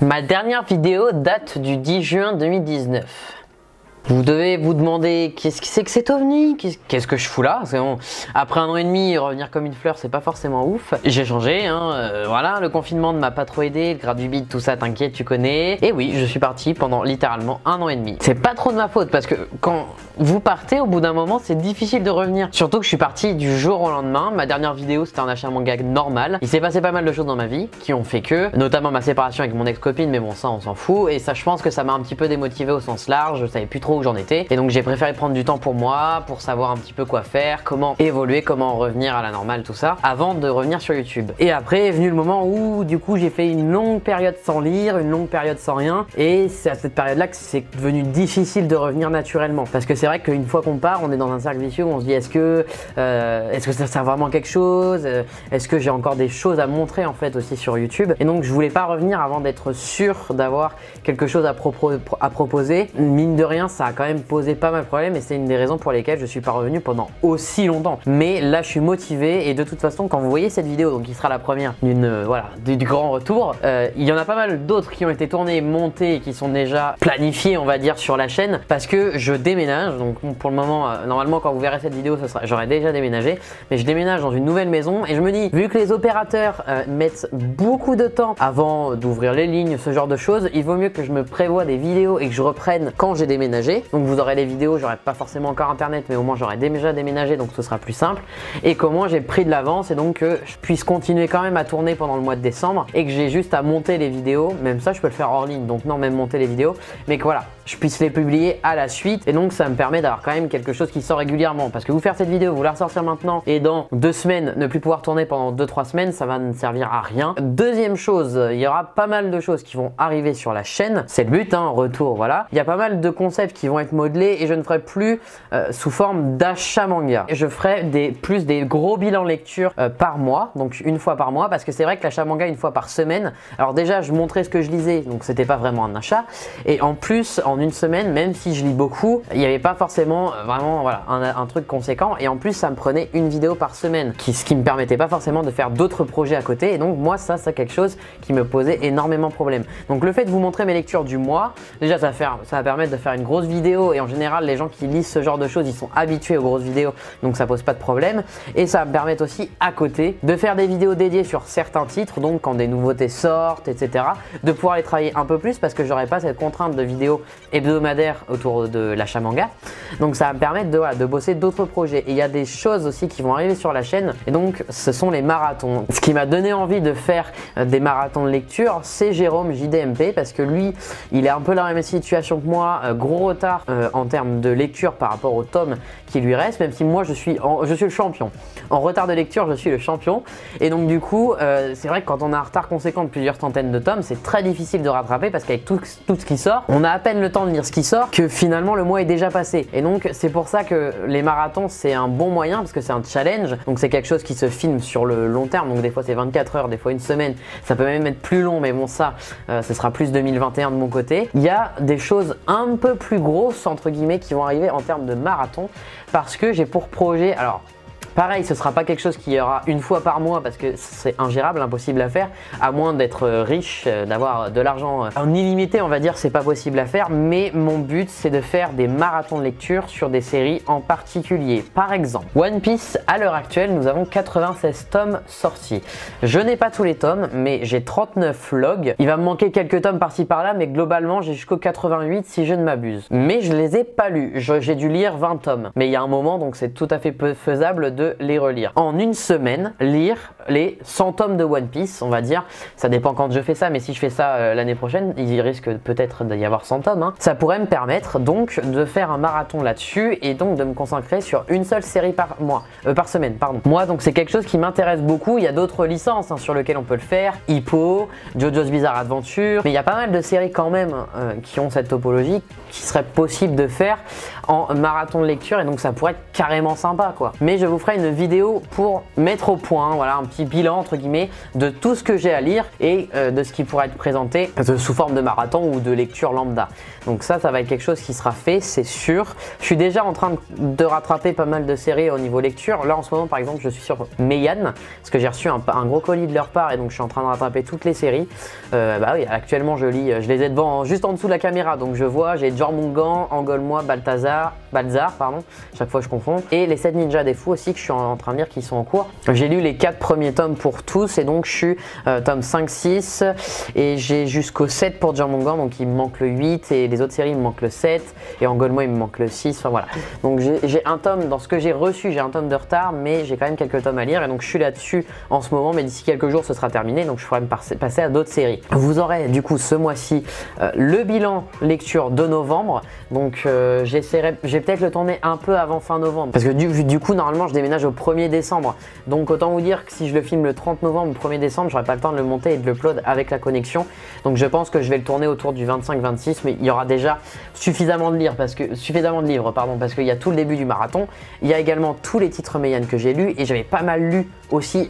Ma dernière vidéo date du 10 juin 2019. Vous devez vous demander qu'est-ce que c'est que cet ovni, qu'est-ce que je fous là, parce que bon, après 1 an et demi, revenir comme une fleur, c'est pas forcément ouf. J'ai changé, voilà, le confinement ne m'a pas trop aidé, le grade du bide, tout ça, t'inquiète, tu connais. Et oui, je suis parti pendant littéralement 1 an et demi. C'est pas trop de ma faute, parce que quand vous partez, au bout d'un moment, c'est difficile de revenir. Surtout que je suis parti du jour au lendemain. Ma dernière vidéo, c'était un achat manga normal. Il s'est passé pas mal de choses dans ma vie qui ont fait que, notamment ma séparation avec mon ex-copine, mais bon, ça, on s'en fout. Et ça, je pense que ça m'a un petit peu démotivé au sens large. Je savais plus trop où j'en étais, et donc j'ai préféré prendre du temps pour moi, pour savoir un petit peu quoi faire, comment évoluer, comment revenir à la normale, tout ça, avant de revenir sur YouTube. Et après est venu le moment où du coup j'ai fait une longue période sans lire, une longue période sans rien, et c'est à cette période là que c'est devenu difficile de revenir naturellement, parce que c'est vrai qu'une fois qu'on part, on est dans un cercle vicieux où on se dit est-ce que ça sert vraiment à quelque chose, est-ce que j'ai encore des choses à montrer en fait aussi sur YouTube, et donc je voulais pas revenir avant d'être sûr d'avoir quelque chose à proposer. Mine de rien, ça a quand même posé pas mal de problèmes, et c'est une des raisons pour lesquelles je suis pas revenu pendant aussi longtemps. Mais là je suis motivé, et de toute façon quand vous voyez cette vidéo, donc qui sera la première du grand retour, il y en a pas mal d'autres qui ont été tournés, montés et qui sont déjà planifiés on va dire sur la chaîne, parce que je déménage. Donc pour le moment, normalement quand vous verrez cette vidéo, j'aurai déjà déménagé, mais je déménage dans une nouvelle maison, et je me dis, vu que les opérateurs mettent beaucoup de temps avant d'ouvrir les lignes, ce genre de choses, il vaut mieux que je me prévoie des vidéos et que je reprenne quand j'ai déménagé. Donc vous aurez les vidéos, j'aurai pas forcément encore internet, mais au moins j'aurai déjà déménagé, donc ce sera plus simple, et comment j'ai pris de l'avance, et donc que je puisse continuer quand même à tourner pendant le mois de décembre, et que j'ai juste à monter les vidéos. Même ça je peux le faire hors ligne, donc non, même monter les vidéos, mais que voilà, je puisse les publier à la suite, et donc ça me permet d'avoir quand même quelque chose qui sort régulièrement, parce que vous faire cette vidéo, vous la ressortir maintenant, et dans 2 semaines ne plus pouvoir tourner pendant 2-3 semaines, ça va ne servir à rien. Deuxième chose, il y aura pas mal de choses qui vont arriver sur la chaîne, c'est le but, retour, voilà. Il y a pas mal de concepts qui vont être modelés, et je ne ferai plus sous forme d'achat manga. Je ferai plus des gros bilans lecture par mois, donc une fois par mois, parce que c'est vrai que l'achat manga une fois par semaine, alors déjà je montrais ce que je lisais, donc c'était pas vraiment un achat, et en plus en une semaine, même si je lis beaucoup, il n'y avait pas forcément vraiment voilà, un truc conséquent, et en plus ça me prenait une vidéo par semaine, ce qui me permettait pas forcément de faire d'autres projets à côté, et donc moi ça c'est quelque chose qui me posait énormément de problèmes. Donc le fait de vous montrer mes lectures du mois, déjà ça va permettre de faire une grosse vidéo, et en général les gens qui lisent ce genre de choses, ils sont habitués aux grosses vidéos, donc ça pose pas de problème. Et ça va me permettre aussi à côté de faire des vidéos dédiées sur certains titres, donc quand des nouveautés sortent, etc., de pouvoir les travailler un peu plus, parce que j'aurai pas cette contrainte de vidéos hebdomadaires autour de l'achat manga. Donc ça va me permettre de bosser d'autres projets. Et il y a des choses aussi qui vont arriver sur la chaîne, et donc ce sont les marathons. Ce qui m'a donné envie de faire des marathons de lecture, c'est Jérôme JDMP, parce que lui il est un peu dans la même situation que moi, gros retard en termes de lecture par rapport au tome qui lui reste, même si moi je suis le champion. En retard de lecture, je suis le champion, et donc du coup c'est vrai que quand on a un retard conséquent de plusieurs centaines de tomes, c'est très difficile de rattraper, parce qu'avec tout ce qui sort, on a à peine le temps de lire ce qui sort, que finalement le mois est déjà passé. Et donc c'est pour ça que les marathons c'est un bon moyen, parce que c'est un challenge, donc c'est quelque chose qui se filme sur le long terme, donc des fois c'est 24 heures, des fois une semaine, ça peut même être plus long, mais bon ça ce sera plus 2021 de mon côté. Il y a des choses un peu plus grosses entre guillemets qui vont arriver en termes de marathon, parce que j'ai pour projet, alors pareil, ce sera pas quelque chose qui y aura une fois par mois, parce que c'est ingérable, impossible à faire, à moins d'être riche, d'avoir de l'argent en illimité, on va dire, c'est pas possible à faire. Mais mon but c'est de faire des marathons de lecture sur des séries en particulier. Par exemple, One Piece, à l'heure actuelle nous avons 96 tomes sortis. Je n'ai pas tous les tomes, mais j'ai 39 logs. Il va me manquer quelques tomes par-ci par-là, mais globalement j'ai jusqu'au 88 si je ne m'abuse. Mais je les ai pas lus, j'ai dû lire 20 tomes. Mais il y a un moment, donc c'est tout à fait faisable de les relire. En une semaine, lire les 100 tomes de One Piece, on va dire. Ça dépend quand je fais ça, mais si je fais ça l'année prochaine, il risque peut-être d'y avoir 100 tomes. Ça pourrait me permettre donc de faire un marathon là-dessus, et donc de me concentrer sur une seule série par semaine, pardon. Moi, donc c'est quelque chose qui m'intéresse beaucoup. Il y a d'autres licences sur lesquelles on peut le faire, Hippo, JoJo's Bizarre Adventure, mais il y a pas mal de séries quand même qui ont cette topologie, qui serait possible de faire en marathon de lecture, et donc ça pourrait être carrément sympa quoi. Mais je vous ferai ferai une vidéo pour mettre au point, voilà, un petit bilan entre guillemets de tout ce que j'ai à lire et de ce qui pourrait être présenté sous forme de marathon ou de lecture lambda. Donc ça va être quelque chose qui sera fait, c'est sûr. Je suis déjà en train de rattraper pas mal de séries au niveau lecture. Là en ce moment par exemple je suis sur Meian parce que j'ai reçu un gros colis de leur part et donc je suis en train de rattraper toutes les séries. Bah oui, actuellement je lis, je les ai devant, juste en dessous de la caméra, donc je vois, j'ai Jormungand, Angolmois, Balzar, pardon, chaque fois je confonds, et les 7 ninjas des fous aussi que je suis en train de lire qui sont en cours. J'ai lu les 4 premiers tomes pour tous et donc je suis tome 5, 6 et j'ai jusqu'au 7 pour Jormungand, donc il me manque le 8 et les autres séries il me manque le 7 et Angolmois il me manque le 6, enfin voilà. Donc j'ai un tome, dans ce que j'ai reçu j'ai un tome de retard mais j'ai quand même quelques tomes à lire et donc je suis là-dessus en ce moment, mais d'ici quelques jours ce sera terminé, donc je pourrai me passer à d'autres séries. Vous aurez du coup ce mois-ci le bilan lecture de novembre, donc je vais peut-être le tourner un peu avant fin novembre parce que du coup normalement je déménage au 1er décembre, donc autant vous dire que si je le filme le 30 novembre ou 1er décembre j'aurai pas le temps de le monter et de l'upload avec la connexion, donc je pense que je vais le tourner autour du 25-26, mais il y aura déjà suffisamment de livres parce qu'il y a tout le début du marathon, il y a également tous les titres Meian que j'ai lus et j'avais pas mal lu aussi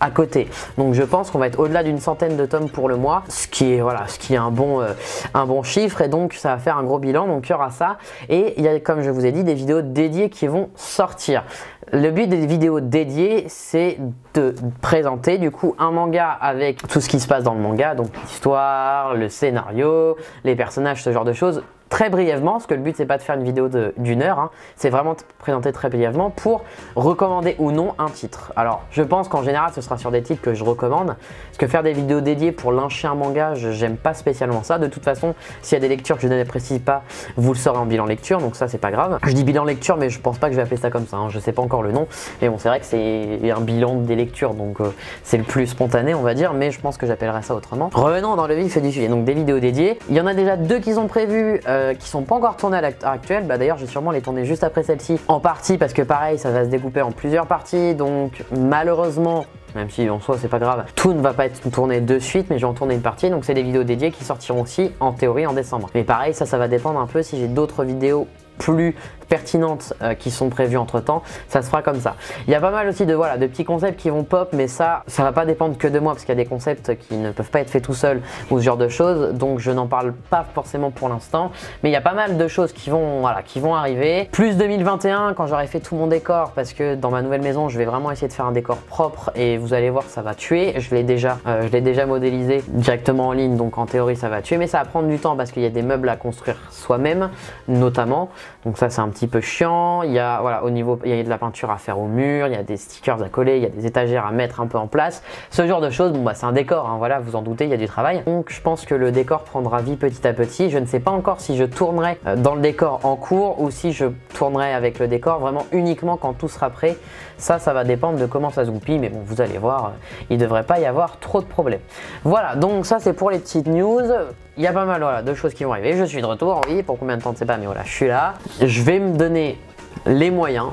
à côté, donc je pense qu'on va être au-delà d'une centaine de tomes pour le mois, ce qui est un bon chiffre, et donc ça va faire un gros bilan, donc il y aura ça et il y a, comme je vous ai dit, des vidéos dédiées qui vont sortir. Le but des vidéos dédiées, c'est de présenter du coup un manga avec tout ce qui se passe dans le manga, donc l'histoire, le scénario, les personnages, ce genre de choses, très brièvement, parce que le but c'est pas de faire une vidéo d'1 heure, hein, c'est vraiment de présenter très brièvement pour recommander ou non un titre. Alors je pense qu'en général ce sera sur des titres que je recommande, parce que faire des vidéos dédiées pour lyncher un manga, j'aime pas spécialement ça. De toute façon, s'il y a des lectures que je n'apprécie pas, vous le saurez en bilan lecture, donc ça c'est pas grave. Je dis bilan lecture mais je pense pas que je vais appeler ça comme ça, hein, je sais pas encore le nom, mais bon c'est vrai que c'est un bilan des lectures, donc c'est le plus spontané on va dire, mais je pense que j'appellerai ça autrement. Revenons dans le vif du sujet, donc des vidéos dédiées, il y en a déjà 2 qui sont prévues, qui sont pas encore tournées à l'heure actuelle. Bah d'ailleurs je vais sûrement les tourner juste après celle-ci, en partie parce que pareil ça va se découper en plusieurs parties, donc malheureusement, même si en soi c'est pas grave, tout ne va pas être tourné de suite, mais je vais en tourner une partie, donc c'est des vidéos dédiées qui sortiront aussi en théorie en décembre. Mais pareil ça va dépendre un peu si j'ai d'autres vidéos plus pertinentes qui sont prévues entre temps, ça se fera comme ça. Il y a pas mal aussi de petits concepts qui vont pop, mais ça va pas dépendre que de moi parce qu'il y a des concepts qui ne peuvent pas être faits tout seuls ou ce genre de choses, donc je n'en parle pas forcément pour l'instant, mais il y a pas mal de choses qui vont arriver. Plus 2021 quand j'aurai fait tout mon décor, parce que dans ma nouvelle maison je vais vraiment essayer de faire un décor propre et vous allez voir ça va tuer. Je l'ai déjà modélisé directement en ligne, donc en théorie ça va tuer, mais ça va prendre du temps parce qu'il y a des meubles à construire soi-même notamment, donc ça c'est un petit peu chiant. Il y a au niveau, il y a de la peinture à faire au mur, il y a des stickers à coller, il y a des étagères à mettre un peu en place, ce genre de choses. Bon bah c'est un décor, hein, voilà, vous en doutez, il y a du travail, donc je pense que le décor prendra vie petit à petit. Je ne sais pas encore si je tournerai dans le décor en cours ou si je tournerai avec le décor vraiment uniquement quand tout sera prêt. Ça va dépendre de comment ça se goupille, mais bon vous allez voir, il ne devrait pas y avoir trop de problèmes. Voilà, donc ça c'est pour les petites news. Il y a pas mal de choses qui vont arriver. Je suis de retour, oui, pour combien de temps, je sais pas, mais voilà, je suis là. Je vais me donner les moyens,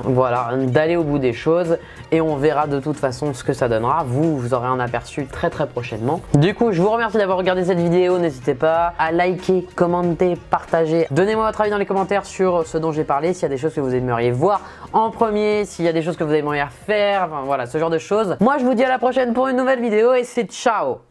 d'aller au bout des choses et on verra de toute façon ce que ça donnera. Vous aurez un aperçu très prochainement. Du coup, je vous remercie d'avoir regardé cette vidéo. N'hésitez pas à liker, commenter, partager. Donnez-moi votre avis dans les commentaires sur ce dont j'ai parlé, s'il y a des choses que vous aimeriez voir en premier, s'il y a des choses que vous aimeriez faire, enfin voilà, ce genre de choses. Moi, je vous dis à la prochaine pour une nouvelle vidéo et c'est ciao!